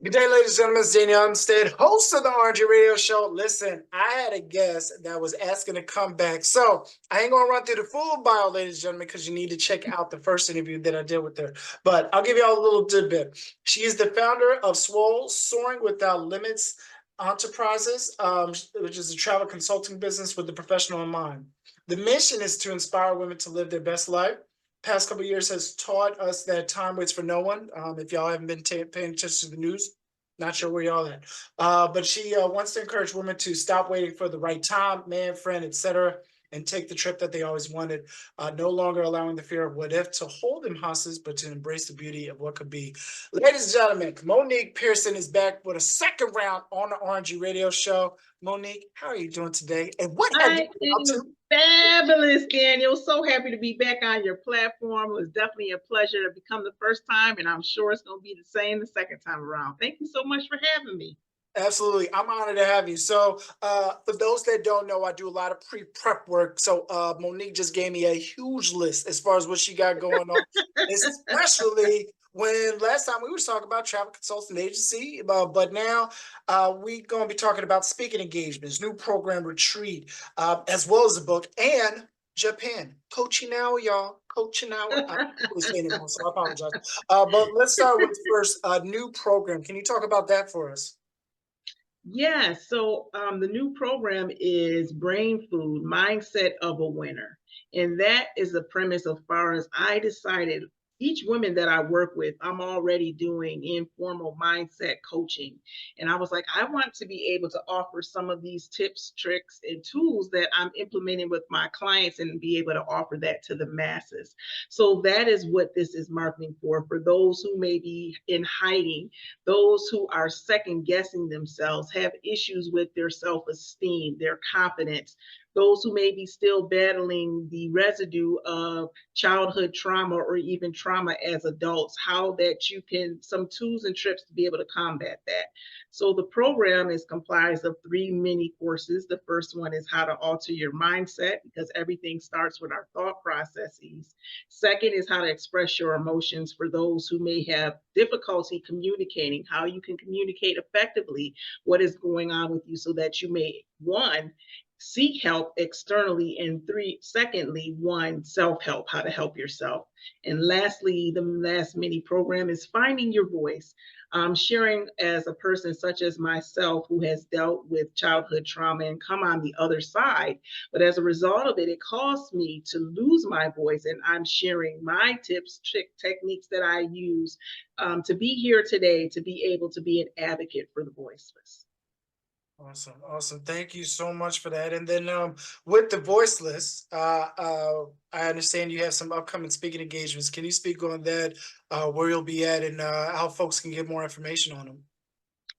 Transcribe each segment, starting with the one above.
Good day, ladies and gentlemen. It's Daniel Umstead, host of the RNG radio show. Listen, I had a guest that was asking to come back. So I ain't going to run through the full bio, ladies and gentlemen, because you need to check out the first interview that I did with her. But I'll give you all a little tidbit. She is the founder of SWOLE, Soaring Without Limits Enterprises, which is a travel consulting business with the professional in mind. The mission is to inspire women to live their best life. Past couple of years has taught us that time waits for no one. If y'all haven't been paying attention to the news, not sure where y'all at. But she wants to encourage women to stop waiting for the right time, man, friend, etc., and take the trip that they always wanted. No longer allowing the fear of what if to hold them hostage, but to embrace the beauty of what could be. Ladies and gentlemen, Monique Pearson is back with a second round on the RNG radio show. Monique, how are you doing today? And what have you I been up to? am fabulous, Daniel. So happy to be back on your platform. It was definitely a pleasure to become the first time, and I'm sure it's going to be the same the second time around. Thank you so much for having me. Absolutely. I'm honored to have you. So, for those that don't know, I do a lot of pre-prep work. So, Monique just gave me a huge list as far as what she got going on, especially when last time we were talking about travel consulting agency, but now we're going to be talking about speaking engagements, new program retreat, as well as a book and Japan. Coaching now, y'all. Coaching now. I'm really saying it wrong, so I apologize. But let's start with first new program. Can you talk about that for us? Yeah, so the new program is Brain Food Mindset of a Winner. And that is the premise as far as I decided each woman that I work with, I'm already doing informal mindset coaching. And I was like, I want to be able to offer some of these tips, tricks, and tools that I'm implementing with my clients and be able to offer that to the masses. So that is what this is marketing for those who may be in hiding, those who are second guessing themselves, have issues with their self esteem, their confidence, those who may be still battling the residue of childhood trauma or even trauma as adults, how that you can, some tools and tricks to be able to combat that. So the program is comprised of 3 mini courses. The first one is how to alter your mindset, because everything starts with our thought processes. Second is how to express your emotions for those who may have difficulty communicating, how you can communicate effectively what is going on with you so that you may, one, seek help externally, and secondly, one, self-help, how to help yourself. And lastly, the last mini program is finding your voice. Sharing as a person such as myself who has dealt with childhood trauma and come on the other side, but as a result of it, it caused me to lose my voice, and I'm sharing my tips, techniques that I use to be here today, to be able to be an advocate for the voiceless. Awesome, awesome. Thank you so much for that. And then with the voiceless, I understand you have some upcoming speaking engagements. Can you speak on that, where you'll be at, and how folks can get more information on them?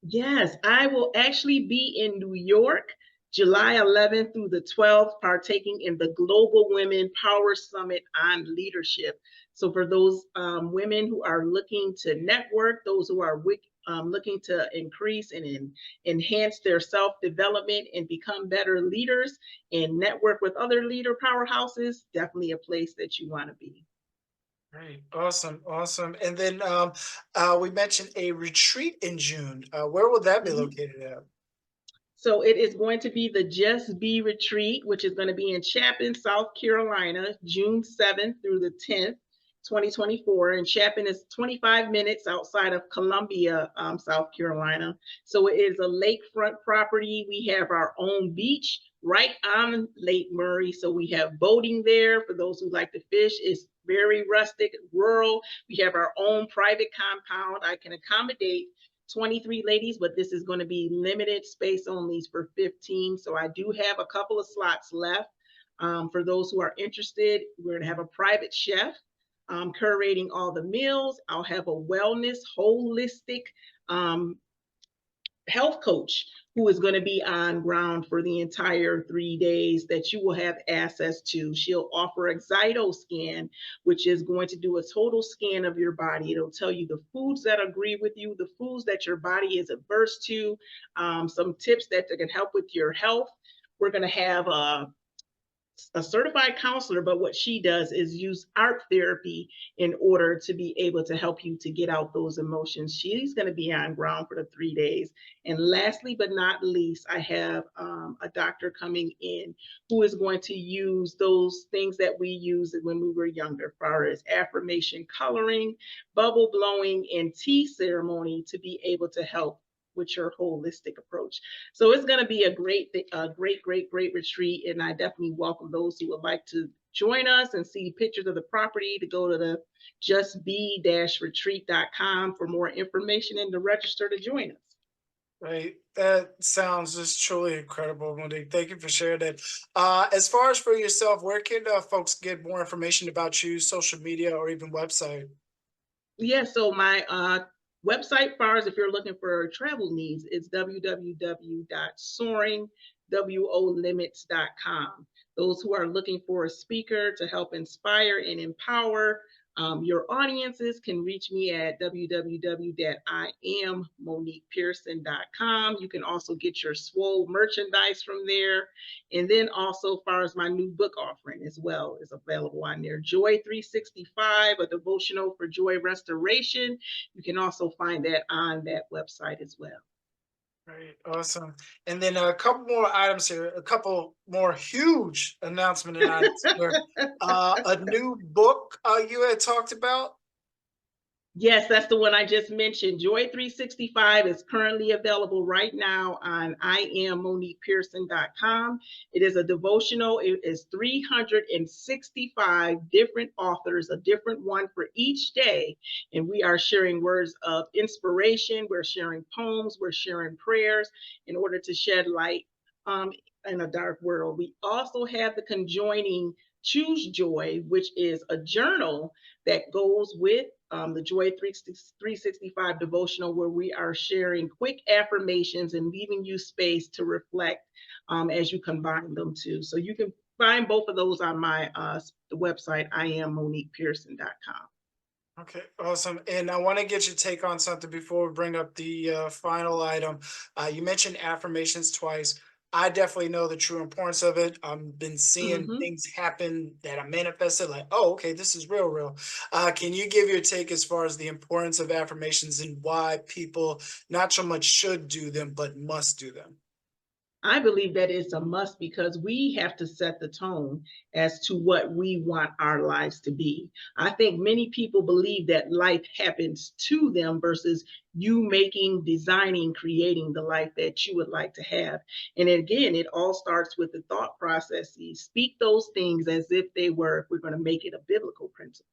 Yes, I will actually be in New York, July 11th through the 12th, partaking in the Global Women Power Summit on Leadership. So for those women who are looking to network, those who are looking to increase and enhance their self-development and become better leaders and network with other leader powerhouses, definitely a place that you want to be. Great, awesome, awesome. And then we mentioned a retreat in June. Where will that be Mhm. located at? So it is going to be the Just Be Retreat, which is going to be in Chapin, South Carolina, June 7th through the 10th, 2024. And Chapin is 25 minutes outside of Columbia, South Carolina. So it is a lakefront property. We have our own beach right on Lake Murray. So we have boating there for those who like to fish. It's very rustic, rural. We have our own private compound. I can accommodate 23 ladies, but this is going to be limited space only for 15. So I do have a couple of slots left. For those who are interested, we're going to have a private chef curating all the meals. I'll have a wellness, holistic health coach who is going to be on ground for the entire 3 days that you will have access to. She'll offer a Zyto scan, which is going to do a total scan of your body. It'll tell you the foods that agree with you, the foods that your body is averse to, some tips that can help with your health. We're going to have a certified counselor, but what she does is use art therapy in order to be able to help you to get out those emotions. She's going to be on ground for the 3 days. And lastly, but not least, I have a doctor coming in who is going to use those things that we used when we were younger, as far as affirmation coloring, bubble blowing, and tea ceremony to be able to help with your holistic approach. So it's going to be a great retreat. And I definitely welcome those who would like to join us and see pictures of the property to go to the justbe-retreat.com for more information and to register to join us. Right. That sounds just truly incredible, Monique. Thank you for sharing that. As far as for yourself, where can folks get more information about you, social media, or even website? Yeah, so my website, far as if you're looking for travel needs, is www.soaringwolimits.com. Those who are looking for a speaker to help inspire and empower your audiences can reach me at www.IamMoniquePearson.com. You can also get your SWOLE merchandise from there. And then also, as far as my new book offering as well is available on there. Joy 365, a devotional for joy restoration. You can also find that on that website as well. Right. Awesome. And then a couple more items here, a couple more huge announcement items here. A new book you had talked about. Yes, that's the one I just mentioned. Joy 365 is currently available right now on IamMoniquePearson.com. It is a devotional. It is 365 different authors, a different one for each day. And we are sharing words of inspiration. We're sharing poems. We're sharing prayers in order to shed light in a dark world. We also have the conjoining Choose Joy, which is a journal that goes with the Joy 365 devotional, where we are sharing quick affirmations and leaving you space to reflect as you combine them too. So you can find both of those on my website, IamMoniquePearson.com. Okay, awesome. And I want to get your take on something before we bring up the final item. You mentioned affirmations twice. I definitely know the true importance of it. I've been seeing things happen that I manifested, like, oh, okay, this is real, real. Can you give your take as far as the importance of affirmations and why people not so much should do them, but must do them? I believe that it's a must because we have to set the tone as to what we want our lives to be. I think many people believe that life happens to them versus you making, designing, creating the life that you would like to have. And again, it all starts with the thought processes. Speak those things as if they were, if we're going to make it a biblical principle.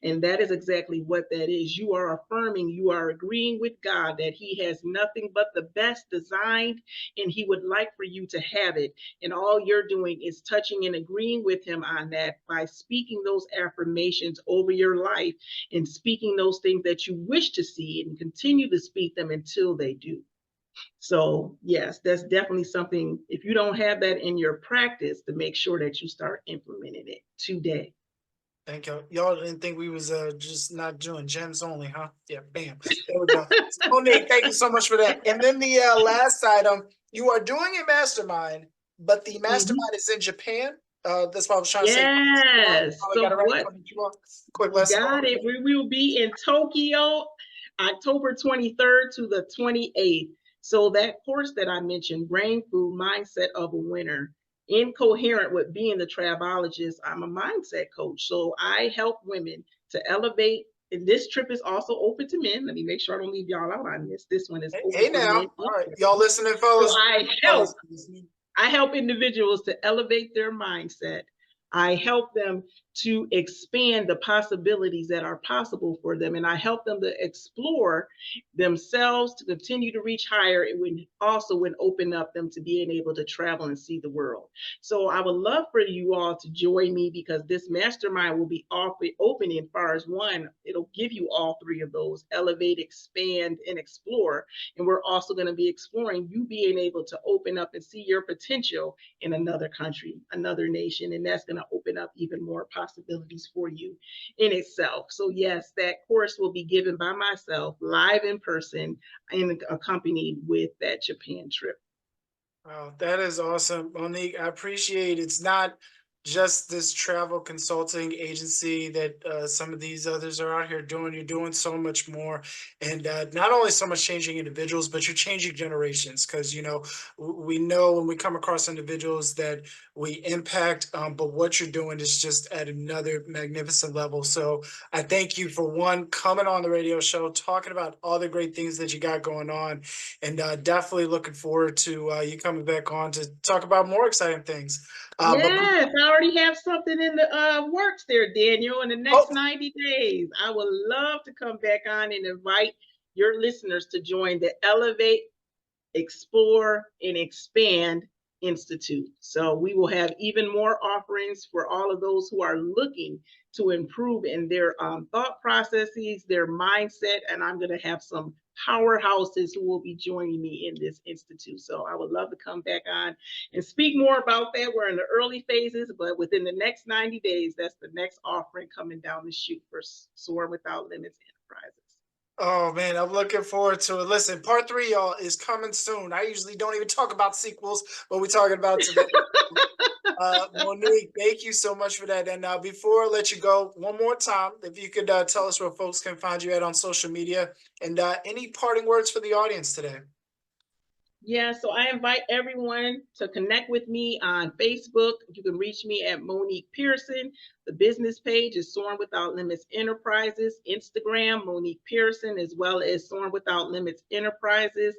And that is exactly what that is. You are affirming, you are agreeing with God that He has nothing but the best designed, and He would like for you to have it. And all you're doing is touching and agreeing with Him on that by speaking those affirmations over your life and speaking those things that you wish to see and continue to speak them until they do. So yes, that's definitely something, if you don't have that in your practice, to make sure that you start implementing it today. Thank you. Y'all didn't think we was just not doing gems only, huh? Yeah, bam. There we go. So, Monique, thank you so much for that. And then the last item, you are doing a mastermind, but the mastermind is in Japan. That's what I was trying to say. Yes. I got So it right. what? Quick You lesson. got it. We will be in Tokyo, October 23rd to the 28th. So that course that I mentioned, Brain Food Mindset of a Winner, incoherent with being the travelologist, I'm a mindset coach. So I help women to elevate. And this trip is also open to men. Let me make sure I don't leave y'all out on this. This one is open Hey for now. men. All right. Y'all listening, So fellas? I help individuals to elevate their mindset. I help them to expand the possibilities that are possible for them. And I help them to explore themselves, to continue to reach higher, and when open up them to being able to travel and see the world. So I would love for you all to join me, because this mastermind will be open in far as one, it'll give you all three of those: elevate, expand, and explore. And we're also going to be exploring you being able to open up and see your potential in another country, another nation. And that's going to open up even more possibilities for you in itself. So yes, that course will be given by myself live in person and accompanied with that Japan trip. Wow, that is awesome, Monique. I appreciate it's not just this travel consulting agency that some of these others are out here doing. You're doing so much more, and not only so much changing individuals, but you're changing generations. Because we know when we come across individuals that we impact, but what you're doing is just at another magnificent level. So I thank you for one coming on the radio show, talking about all the great things that you got going on, and definitely looking forward to you coming back on to talk about more exciting things. But Yes, I already have something in the works there, Daniel. In the oh, next 90 days, I would love to come back on and invite your listeners to join the Elevate, Explore, and Expand Institute. So we will have even more offerings for all of those who are looking to improve in their thought processes, their mindset, and I'm going to have some powerhouses who will be joining me in this institute. So I would love to come back on and speak more about that. We're in the early phases, but within the next 90 days, that's the next offering coming down the chute for Soaring Without Limits Enterprises. oh man, I'm looking forward to it. Listen, part three, y'all, is coming soon. I usually don't even talk about sequels, but we're talking about today. Monique, thank you so much for that. And before I let you go, one more time, if you could tell us where folks can find you at on social media, and any parting words for the audience today. Yeah, so I invite everyone to connect with me on Facebook. You can reach me at Monique Pearson. The business page is Soaring Without Limits Enterprises. Instagram, Monique Pearson, as well as Soaring Without Limits Enterprises.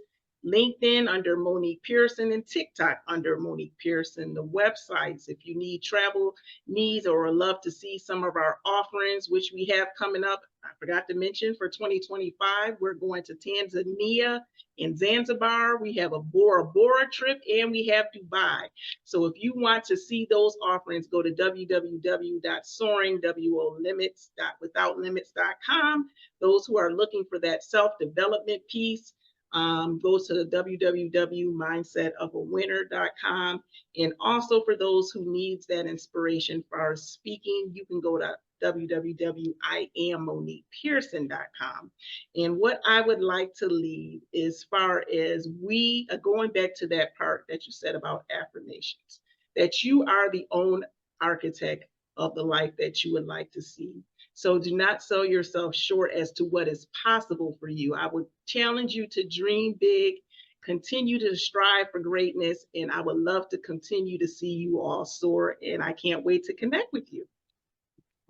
LinkedIn under Monique Pearson, and TikTok under Monique Pearson. The websites, if you need travel needs or would love to see some of our offerings, which we have coming up. I forgot to mention for 2025, we're going to Tanzania and Zanzibar. We have a Bora Bora trip, and we have Dubai. So if you want to see those offerings, go to www.soaring.withoutlimits.com. Those who are looking for that self-development piece, go to the www.mindsetofaWinner.com. And also for those who needs that inspiration for our speaking, you can go to www.IamMoniquePearson.com. And what I would like to leave as far as we are going back to that part that you said about affirmations, that you are the own architect of the life that you would like to see. So do not sell yourself short as to what is possible for you. I would challenge you to dream big, continue to strive for greatness, and I would love to continue to see you all soar, and I can't wait to connect with you.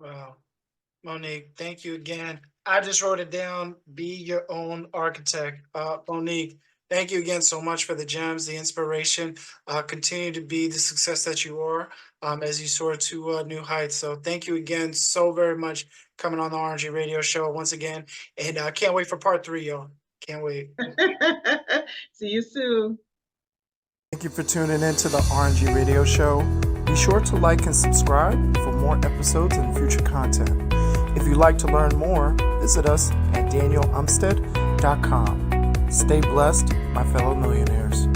Wow. Monique, thank you again. I just wrote it down. Be your own architect. Monique, thank you again so much for the gems, the inspiration. Continue to be the success that you are as you soar to new heights. So thank you again so very much coming on the RNG radio show once again. And I can't wait for part three, y'all. Can't wait. See you soon. Thank you for tuning in to the RNG radio show. Be sure to like and subscribe for more episodes and future content. If you'd like to learn more, visit us at danielumstead.com. Stay blessed, my fellow millionaires.